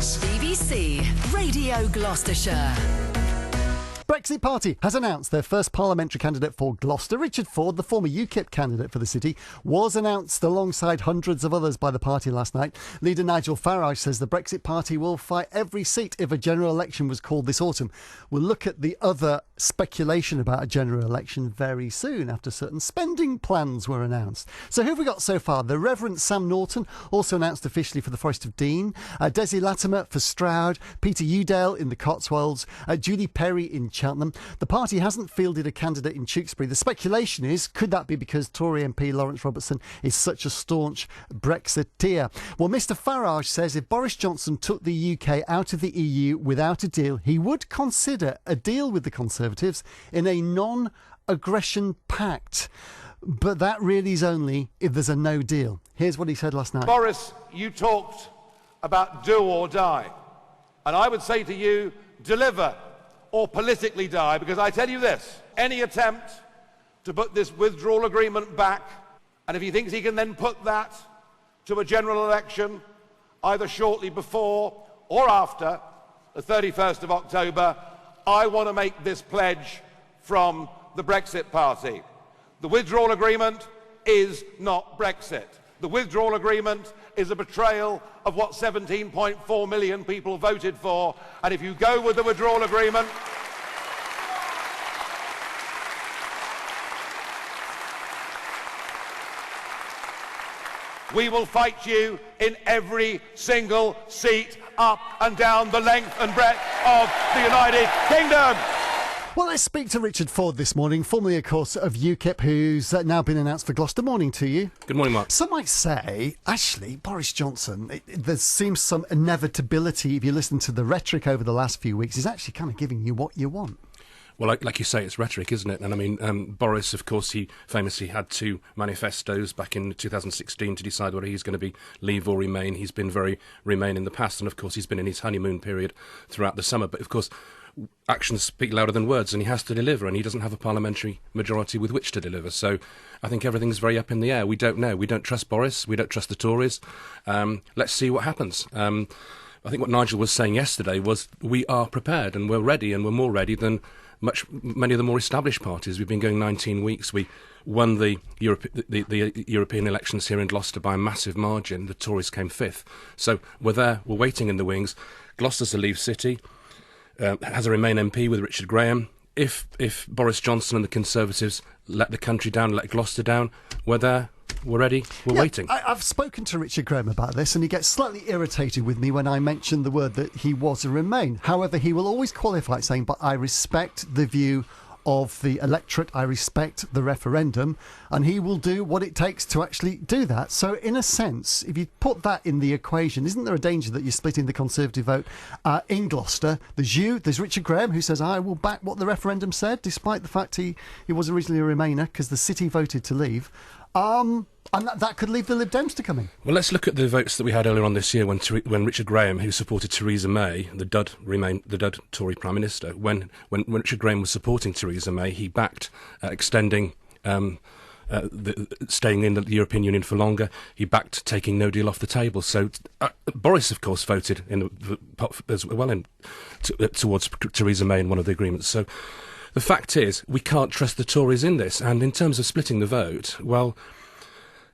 BBC Radio Gloucestershire. Brexit Party has announced their first parliamentary candidate for Gloucester. Richard Ford, the former UKIP candidate for the city, was announced alongside hundreds of others by the party last night. Leader Nigel Farage says the Brexit Party will fight every seat if a general election was called this autumn. We'll look at the other speculation about a general election very soon after certain spending plans were announced. So who have we got so far? The Reverend Sam Norton, also announced officially for the Forest of Dean, Desi Latimer for Stroud, Peter Udale in the Cotswolds, Julie Perry in Cheltenham. The party hasn't fielded a candidate in Tewkesbury. The speculation is, could that be because Tory MP Lawrence Robertson is such a staunch Brexiteer? Well, Mr Farage says if Boris Johnson took the UK out of the EU without a deal, he would consider a deal with the Conservatives in a non-aggression pact. But that really is only if there's a no deal. Here's what he said last night. Boris, you talked about do or die. And I would say to you, deliver or politically die, because I tell you this, any attempt to put this withdrawal agreement back, and if he thinks he can then put that to a general election, either shortly before or after the 31st of October, I want to make this pledge from the Brexit Party. The withdrawal agreement is not Brexit. The withdrawal agreement is a betrayal of what 17.4 million people voted for, and if you go with the withdrawal agreement, we will fight you in every single seat up and down the length and breadth of the United Kingdom. Well, let's speak to Richard Ford this morning, formerly, of course, of UKIP, who's now been announced for Gloucester. Morning to you. Good morning, Mark. Some might say, actually, Boris Johnson, there seems some inevitability, if you listen to the rhetoric over the last few weeks, is actually kind of giving you what you want. Well, like you say, it's rhetoric, isn't it? And I mean, Boris, of course, he famously had two manifestos back in 2016 to decide whether he's going to be leave or remain. He's been very remain in the past, and of course, he's been in his honeymoon period throughout the summer. But of course, actions speak louder than words, and he has to deliver, and he doesn't have a parliamentary majority with which to deliver. So I think everything's very up in the air. We don't know. We don't trust Boris. We don't trust the Tories. Let's see what happens. I think what Nigel was saying yesterday was we are prepared and we're ready, and we're more ready than many of the more established parties. We've been going 19 weeks. We won the European elections here in Gloucester by a massive margin. The Tories came fifth. So we're there. We're waiting in the wings. Gloucester's a Leave city. Has a Remain MP with Richard Graham. If Boris Johnson and the Conservatives let the country down, let Gloucester down, we're there. We're ready. We're waiting. I've spoken to Richard Graham about this, and he gets slightly irritated with me when I mention the word that he was a Remain. However, he will always qualify it saying, but I respect the view of the electorate, I respect the referendum, and he will do what it takes to actually do that. So in a sense, if you put that in the equation, isn't there a danger that you're splitting the Conservative vote in Gloucester? There's Richard Graham, who says, I will back what the referendum said, despite the fact he was originally a Remainer, because the city voted to leave. And that could leave the Lib Dems to come in. Well, let's look at the votes that we had earlier on this year when Richard Graham, who supported Theresa May, the dud Tory Prime Minister, when Richard Graham was supporting Theresa May, he backed extending staying in the European Union for longer. He backed taking no deal off the table. So Boris, of course, voted as well towards Theresa May in one of the agreements. So the fact is, we can't trust the Tories in this. And in terms of splitting the vote, well,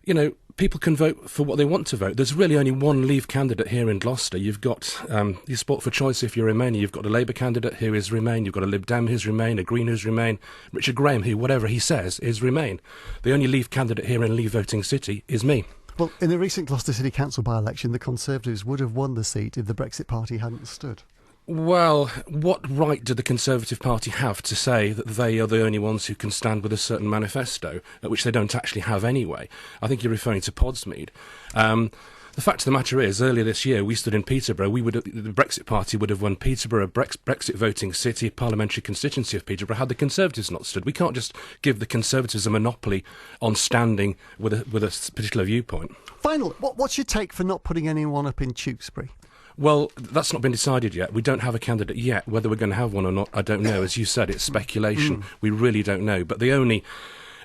you know, people can vote for what they want to vote. There's really only one Leave candidate here in Gloucester. You've got your sport for choice if you're Remainer. You've got a Labour candidate who is Remain. You've got a Lib Dem who's Remain, a Green who's Remain. Richard Graham, who, whatever he says, is Remain. The only Leave candidate here in Leave voting city is me. Well, in the recent Gloucester City Council by-election, the Conservatives would have won the seat if the Brexit Party hadn't stood. Well, what right do the Conservative Party have to say that they are the only ones who can stand with a certain manifesto, which they don't actually have anyway? I think you're referring to Podsmead. The fact of the matter is, earlier this year, we stood in Peterborough. The Brexit Party would have won Peterborough, Brexit voting city, parliamentary constituency of Peterborough, had the Conservatives not stood. We can't just give the Conservatives a monopoly on standing with a particular viewpoint. Final, what's your take for not putting anyone up in Tewkesbury? Well, that's not been decided yet. We don't have a candidate yet. Whether we're going to have one or not, I don't know. As you said, it's speculation. We really don't know. But the only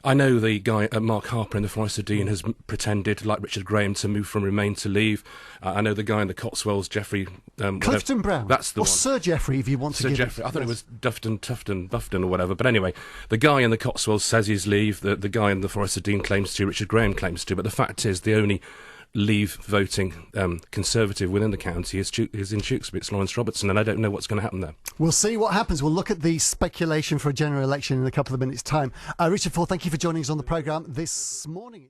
I know the guy, Mark Harper in the Forest of Dean, has pretended, like Richard Graham, to move from Remain to Leave. I know the guy in the Cotswolds, Jeffrey... Clifton Brown. That's the or one. Sir Geoffrey, if you want to Sir give Geoffrey. it. I thought it was Dufton, Tufton, Buffton or whatever. But anyway, the guy in the Cotswolds says he's Leave. The guy in the Forest of Dean claims to. Richard Graham claims to. But the fact is, the only Leave voting Conservative within the county is in Tewkesbury. It's Lawrence Robertson, and I don't know what's going to happen there. We'll see what happens. We'll look at the speculation for a general election in a couple of minutes' time. Richard Ford, thank you for joining us on the programme this morning.